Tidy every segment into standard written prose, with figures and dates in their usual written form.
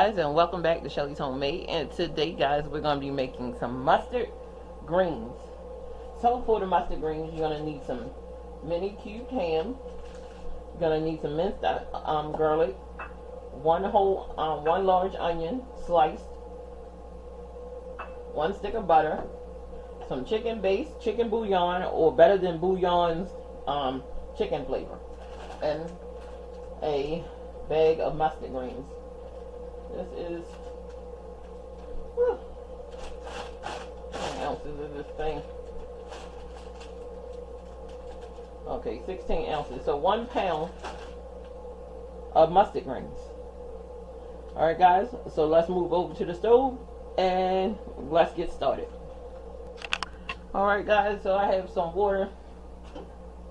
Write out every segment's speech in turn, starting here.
guys, and welcome back to Shelly's Homemade. And today, guys, we're going to be making some mustard greens. So for the mustard greens, you're going to need some mini cubed ham. You're going to need some minced garlic, one large onion sliced, one stick of butter, some chicken base, chicken bouillon, or better than bouillon's chicken flavor, and a bag of mustard greens. This is 10 ounces of this thing. Okay, 16 ounces. So 1 pound of mustard greens. Alright guys, so let's move over to the stove and let's get started. Alright guys, so I have some water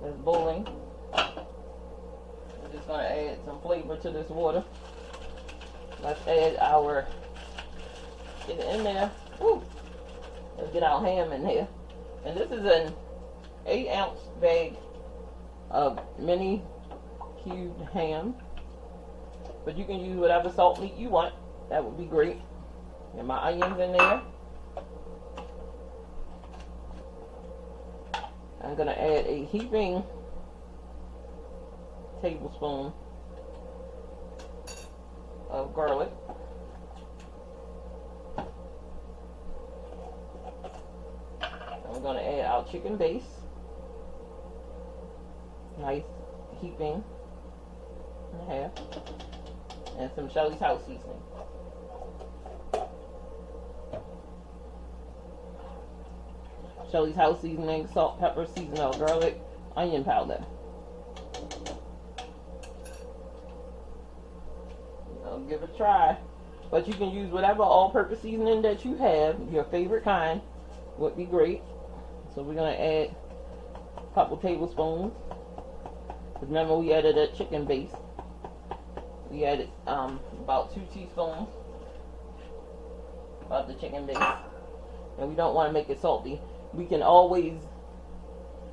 that's boiling. I'm just going to add some flavor to this water. Let's add get it in there. Woo. Let's get our ham in here. And this is an 8-ounce bag of mini cubed ham. But you can use whatever salt meat you want. That would be great. Get my onions in there. I'm going to add a heaping tablespoon of garlic. I'm going to add our chicken base. Nice heaping in half. And some Shelly's house seasoning. Shelly's house seasoning, salt, pepper, seasonal garlic, onion powder. I'll give it a try. But you can use whatever all-purpose seasoning that you have. Your favorite kind would be great. So we're going to add a couple tablespoons. Remember, we added that chicken base. We added about 2 teaspoons of the chicken base. And we don't want to make it salty. We can always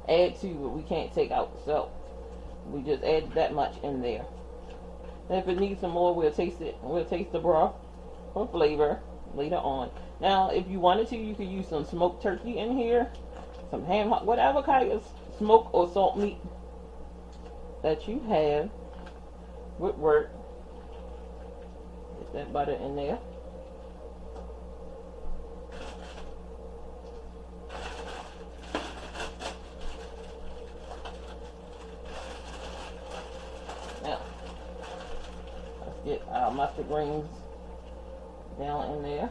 add to, but we can't take out. So we just add that much in there. And if it needs some more, we'll taste it. We'll taste the broth for flavor later on. Now, if you wanted to, you could use some smoked turkey in here, some ham, whatever kind of smoked or salt meat that you have would work. Get that butter in there. Now, let's get our mustard greens down in there.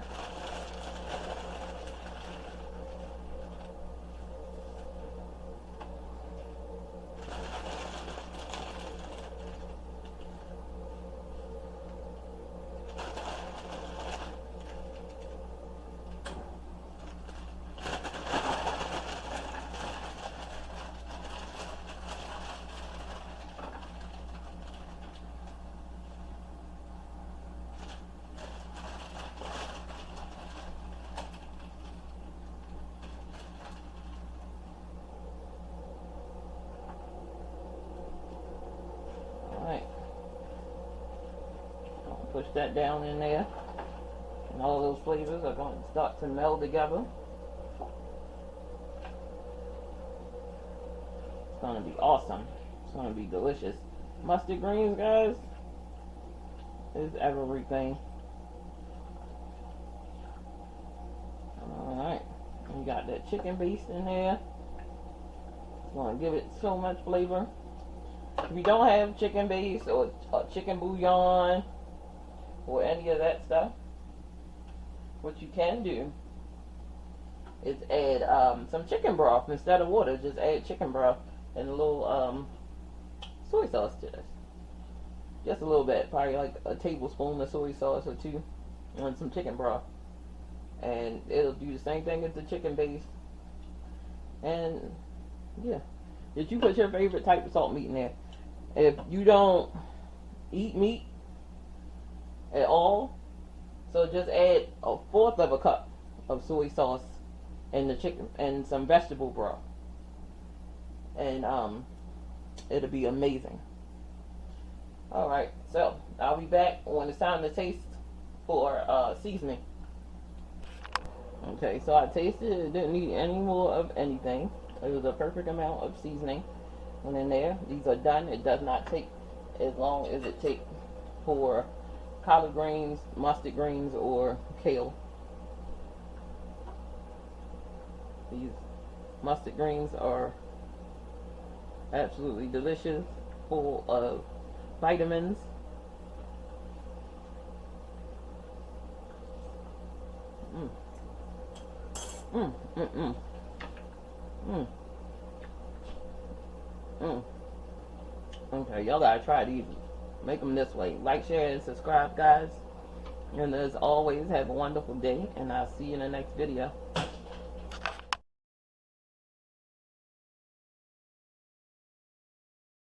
Push that down in there, and all those flavors are going to start to meld together. It's going to be awesome. It's going to be delicious. Mustard greens, guys, is everything. Alright, we got that chicken base in there. It's going to give it so much flavor. If you don't have chicken base or chicken bouillon or any of that stuff, what you can do is add some chicken broth instead of water. Just add chicken broth and a little soy sauce to this. Just a little bit, probably like a tablespoon of soy sauce or 2, and some chicken broth. And it'll do the same thing as the chicken base. And yeah, did you put your favorite type of salt meat in there? If you don't eat meat at all, so just add 1/4 of a cup of soy sauce and the chicken and some vegetable broth, and it'll be amazing. Alright, so I'll be back when it's time to taste for seasoning. Okay, so I tasted it. It didn't need any more of anything. It was a perfect amount of seasoning went in there. These are done. It does not take as long as it takes for collard greens, mustard greens, or kale. These mustard greens are absolutely delicious, full of vitamins. Mm. Mm, mm, mm. Mm. Mm. Okay, y'all gotta try these. Make them this way. Like, share, and subscribe, guys. And as always, have a wonderful day, and I'll see you in the next video.